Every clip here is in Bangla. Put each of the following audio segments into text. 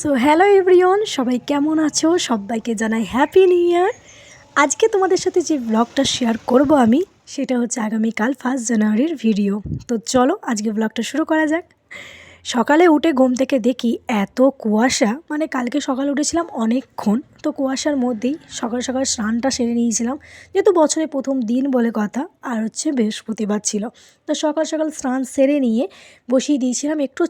সো হ্যালো এভরিওয়ান, সবাই কেমন আছো? সবাইকে জানাই হ্যাপি নিউ ইয়ার। আজকে তোমাদের সাথে যে ব্লগটা শেয়ার করব আমি, সেটা হচ্ছে আগামীকাল 1 জানুয়ারির ভিডিও। তো চলো আজকে ব্লগটা শুরু করা যাক। সকালে উঠে ঘুম থেকে দেখি এত কুয়াশা, মানে কালকে সকালে উঠেছিলাম অনেকক্ষণ, তো কুয়াশার মধ্যেই সকাল সকাল স্নানটা সেরে নিয়েছিলাম, যেহেতু বছরের প্রথম দিন বলে কথা, আর হচ্ছে বৃহস্পতিবার ছিল। তো সকাল সকাল স্নান সেরে নিয়ে বসিয়ে দিয়েছিলাম একটু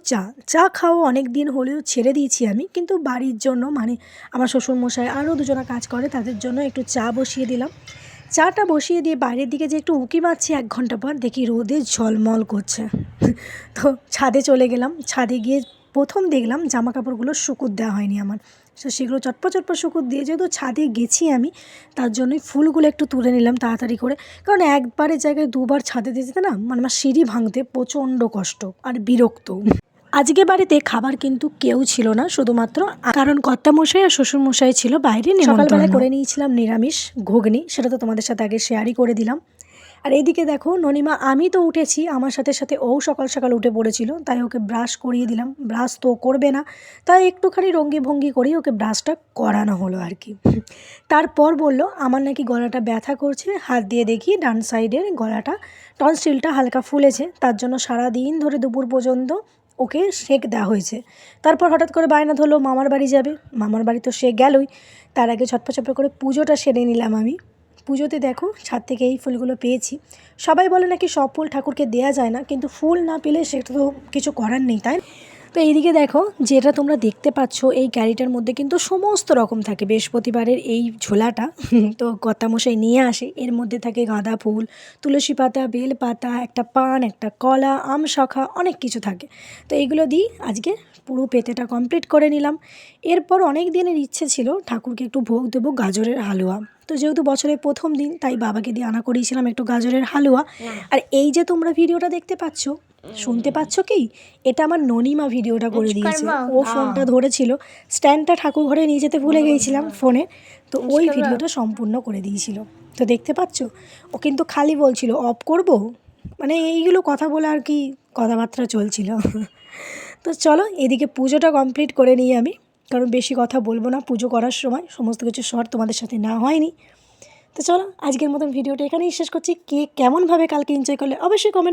চা খাওয়া অনেক দিন হলেও ছেড়ে দিয়েছি আমি, কিন্তু বাড়ির জন্য, মানে আমার শ্বশুরমশাই আরও দুজনা কাজ করে, তাদের জন্য একটু চা বসিয়ে দিলাম। চাটা বসিয়ে দিয়ে বাইরের দিকে যে একটু উঁকি মারছি 1 ঘন্টা পর, দেখি রোদে ঝলমল করছে। তো ছাদে চলে গেলাম। ছাদে গিয়ে প্রথম দেখলাম জামা কাপড়গুলো শুকুর দেওয়া হয়নি আমার। তো সেগুলো চটপট চটপট শুকুর দিয়ে, যেহেতু ছাদে গেছি আমি, তার জন্যই ফুলগুলো একটু তুলে নিলাম তাড়াতাড়ি করে। কারণ একবারের জায়গায় দুবার ছাদে দিয়ে যেতে না, মানে আমার সিঁড়ি ভাঙতে প্রচণ্ড কষ্ট আর বিরক্ত। আজকে বাড়িতে খাবার কিন্তু কেউ ছিল না, শুধুমাত্র কারণ কর্তামশাই আর শ্বশুরমশাই ছিল বাইরে নেমন্তন্ন। সকালবেলায় করে নিয়েছিলাম নিরামিষ ঘুগনি, সেটা তো তোমাদের সাথে আগে শেয়ারই করে দিলাম। আর এইদিকে দেখো ননিমা, আমি তো উঠেছি, আমার সাথে সাথে ও সকাল সকাল উঠে পড়েছিল, তাই ওকে ব্রাশ করিয়ে দিলাম। ব্রাশ তো করবে না, তাই একটুখানি রঙ্গি ভঙ্গি করেই ওকে ব্রাশটা করানো হলো আর কি। তারপর বলল আমার নাকি গলাটা ব্যথা করছে, হাত দিয়ে দেখি ডান সাইডের গলাটা, টনসিলটা হালকা ফুলেছে, তার জন্য সারা দিন ধরে দুপুর পর্যন্ত ওকে সেঁক দেওয়া হয়েছে। তারপর হঠাৎ করে বায়না ধরলো মামার বাড়ি যাবে। মামার বাড়ি তো সে গেলই, তার আগে ছটপট করে পুজোটা সেরে নিলাম আমি। পুজোতে দেখো ছাদ থেকে এই ফুলগুলো পেয়েছি। সবাই বলে নাকি সব ফুল ঠাকুরকে দেয়া যায় না, কিন্তু ফুল না পেলে সেটা তো কিছু করার নেই, তাই। তো এইদিকে দেখো যেটা তোমরা দেখতে পাচ্ছ, এই গাড়িটার মধ্যে কিন্তু সমস্ত রকম থাকে। বৃহস্পতিবারের এই ঝোলাটা তো কর্তামশাই নিয়ে আসে, এর মধ্যে থাকে গাঁদা ফুল, তুলসী পাতা, বেল পাতা, একটা পান, একটা কলা, আম শাখা, অনেক কিছু থাকে। তো এইগুলো দিই আজকে পুরো পেতেটা কমপ্লিট করে নিলাম। এরপর অনেক দিনের ইচ্ছে ছিল ঠাকুরকে একটু ভোগ দেবো গাজরের হালুয়া। তো যেহেতু বছরের প্রথম দিন, তাই বাবাকে দিয়ে আনা করিয়েছিলাম একটু গাজরের হালুয়া। আর এই যে তোমরা ভিডিওটা দেখতে পাচ্ছ, শুনতে পাচ্ছ কি, এটা আমার ননিমা ভিডিওটা করে দিয়েছে। ও ফোনটা ধরেছিল, স্ট্যান্ডটা ঠাকুর ঘরে নিয়ে যেতে ভুলে গিয়েছিলাম ফোনে, তো ওই ভিডিওটা সম্পূর্ণ করে দিয়েছিল। তো দেখতে পাচ্ছ, ও কিন্তু খালি বলছিল অফ করব, মানে এইগুলো কথা বলে আর কি কথাবার্তা চলছিল। তো চলো এদিকে পুজোটা কমপ্লিট করে নিই আমি, কারণ বেশি কথা বলবো না পুজো করার সময়, সমস্ত কিছু শর্ট তোমাদের সাথে না হয়নি। তো চলো আজকের মতন ভিডিওটা এখানেই শেষ করছি। কে কেমনভাবে কালকে এনজয় করলে অবশ্যই কমেন্ট